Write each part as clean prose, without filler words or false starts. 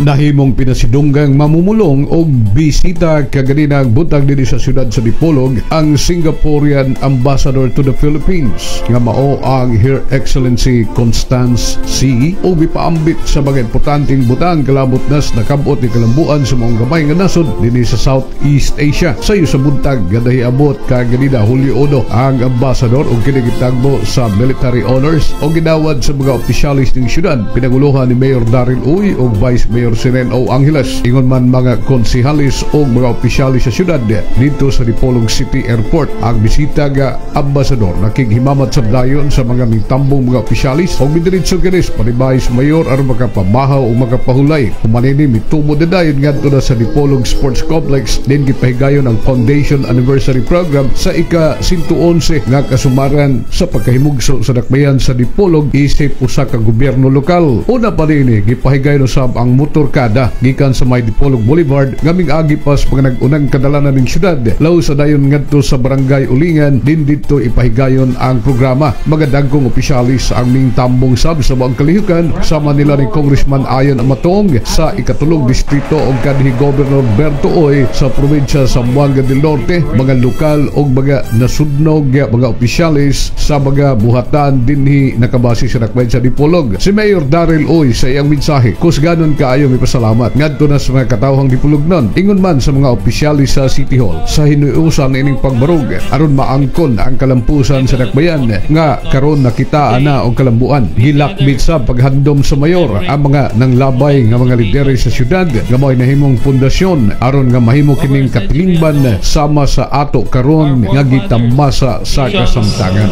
Nahimong pinasidunggang mamumulong og bisita kaganina butang dinhi sa siyudad sa Dipolog ang Singaporean Ambassador to the Philippines nga mao ang Her Excellency Constance C. o gipaambit sa mga importanteng butang kalabot nas nakabot ni kalambuan sa mga gamay nga nasod dinhi sa Southeast Asia. Sayo sa buntag gadahiabot kaganina Hulyo 1 ang ambassador og kinigitagbo sa military honors o gidawad sa mga opisyalis ng siyudad pinaguluhan ni Mayor Daryl Uy o Vice Mayor Senen O. Angeles. Ingon man mga konsihalis o mga opisyalis sa siyudad dito sa Dipolog City Airport. Ang bisita nga ambasador nakighimamat sa dayon sa mga mitambong mga opisyalis o midiritso kinis panibay sa mayor aron makapamahaw o makapahulay. Kumanini mitumo dayon ngadto na sa Dipolog Sports Complex din gipahigayon ang Foundation Anniversary Program sa ika-111 nga kasumaran sa pagkahimugso sa dakbayan sa Dipolog isip usa ka gobyerno lokal. Una pa rin gipahigayon usab ang motorkada gikan sa may Dipolog Boulevard nga ming-agi pas mga nag-unang kadalanan ng syudad law sa dayon ngadto sa barangay Ulingan din dito ipahigayon ang programa. Mga dagkong opisyalis ang mingtambong sab sa buong kalihukan sama nila ni Congressman Ayon Amatong sa ikatulong distrito o kanhi Governor Berto Oy sa probinsya sa Zamboanga del Norte, mga lokal o mga nasudnog mga opisyalis sa mga buhatan dinhi nakabase sa dakbayan sa Dipolog. Si Mayor Daryl Oy sa iyang mensahe kusganon kaayo mipasalamat ngadto na sa mga katawhang Dipolognon. Ingon man sa mga opisyalis sa City Hall sa hinuusan ining pagbarog aron maangkon ang kalampusan sa dakbayan nga karon nakitaan na og kalambuan. Gilakbit sa paghandom sa mayor ang mga nanglabay nga mga lidere sa syudad nga mo'y nahimong pundasyon aron nga mahimo kining katilingban sama sa ato karon nga gitamasa sa kasamtangan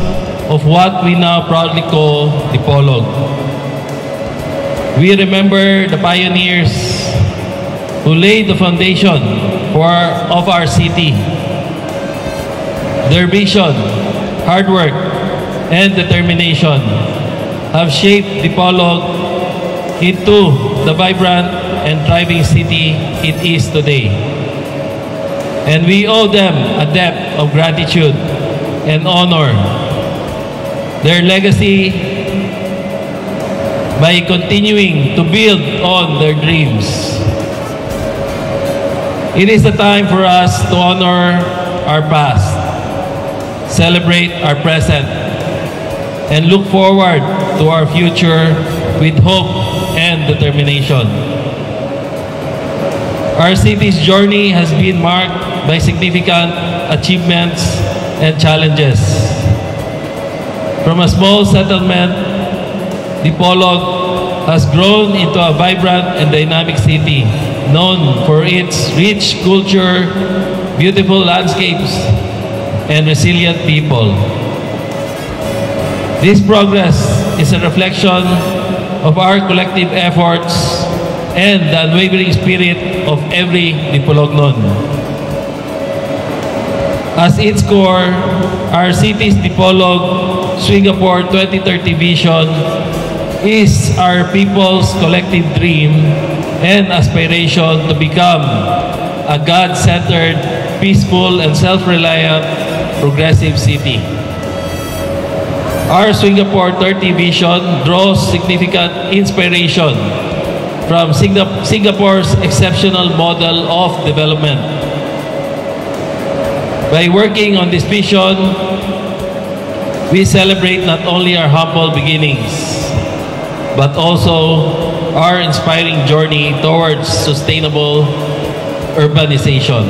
of what we now proudly call Dipolog. We remember the pioneers who laid the foundation of our city. Their vision, hard work, and determination have shaped Dipolog into the vibrant and thriving city it is today. And we owe them a debt of gratitude and honor. Their legacy by continuing to build on their dreams. It is the time for us to honor our past, celebrate our present, and look forward to our future with hope and determination. Our city's journey has been marked by significant achievements and challenges. From a small settlement, Dipolog has grown into a vibrant and dynamic city known for its rich culture, beautiful landscapes, and resilient people. This progress is a reflection of our collective efforts and the unwavering spirit of every Dipolognon. As its core, our city's Dipolog Singapore 2030 vision is our people's collective dream and aspiration to become a God-centered, peaceful, and self-reliant progressive city. Our Singapore 30 vision draws significant inspiration from Singapore's exceptional model of development. By working on this vision, we celebrate not only our humble beginnings, but also our inspiring journey towards sustainable urbanization.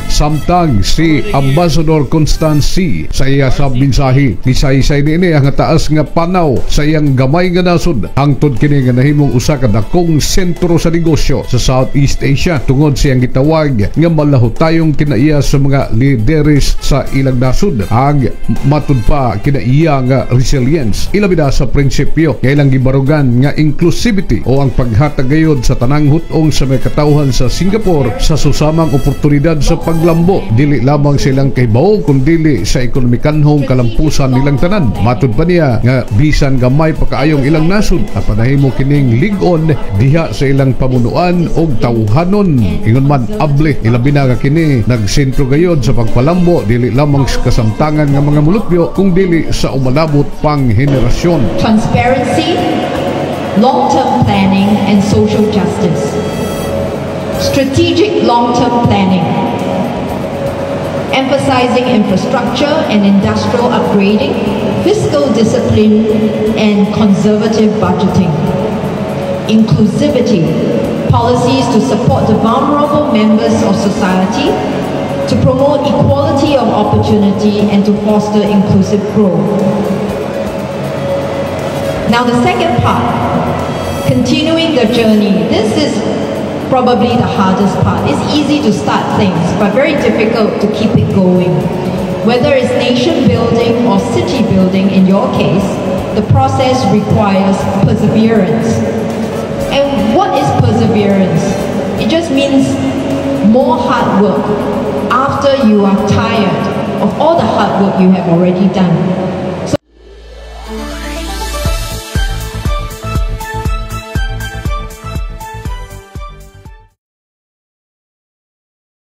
Samtang si Ambassador Constance C. sa iya sa mensahe gisaysay niini ang taas nga panaw sa iyang gamay nga nasod hangtod kini nga nahimong usa ka dakong sentro sa negosyo sa Southeast Asia tungod siyang gitawag nga malahutayong kinaiya sa mga lideres sa ilang nasod ang matud pa kinaiya nga resilience ilabi na sa prinsipyo nga ilang gibarugan nga inclusivity o ang paghatag gayud sa tanang hutong sa mga katawhan sa Singapore sa susamang oportunidad sa paglambo dili lamang silang kahibaw kundi sa ekonomikanhong kalampusan nilang tanan. Matud pa niya nga bisan gamay pa kaayong ilang nasod at panahimo kining lig-on diha sa ilang pamunuan og tawhanon ingon man able ilabi na nga kini nagsentro gayod sa pagpalambo dili lamang sa kasamtangan nga mga mulupyo kung dili sa umalabot pang henerasyon. Transparency, long-term planning and social justice. Strategic long-term planning, emphasizing infrastructure and industrial upgrading, fiscal discipline and conservative budgeting. Inclusivity, policies to support the vulnerable members of society, to promote equality of opportunity and to foster inclusive growth. Now the second part, continuing the journey. This is probably the hardest part. It's easy to start things, but very difficult to keep it going. Whether it's nation building or city building in your case, the process requires perseverance. And what is perseverance? It just means more hard work after you are tired of all the hard work you have already done.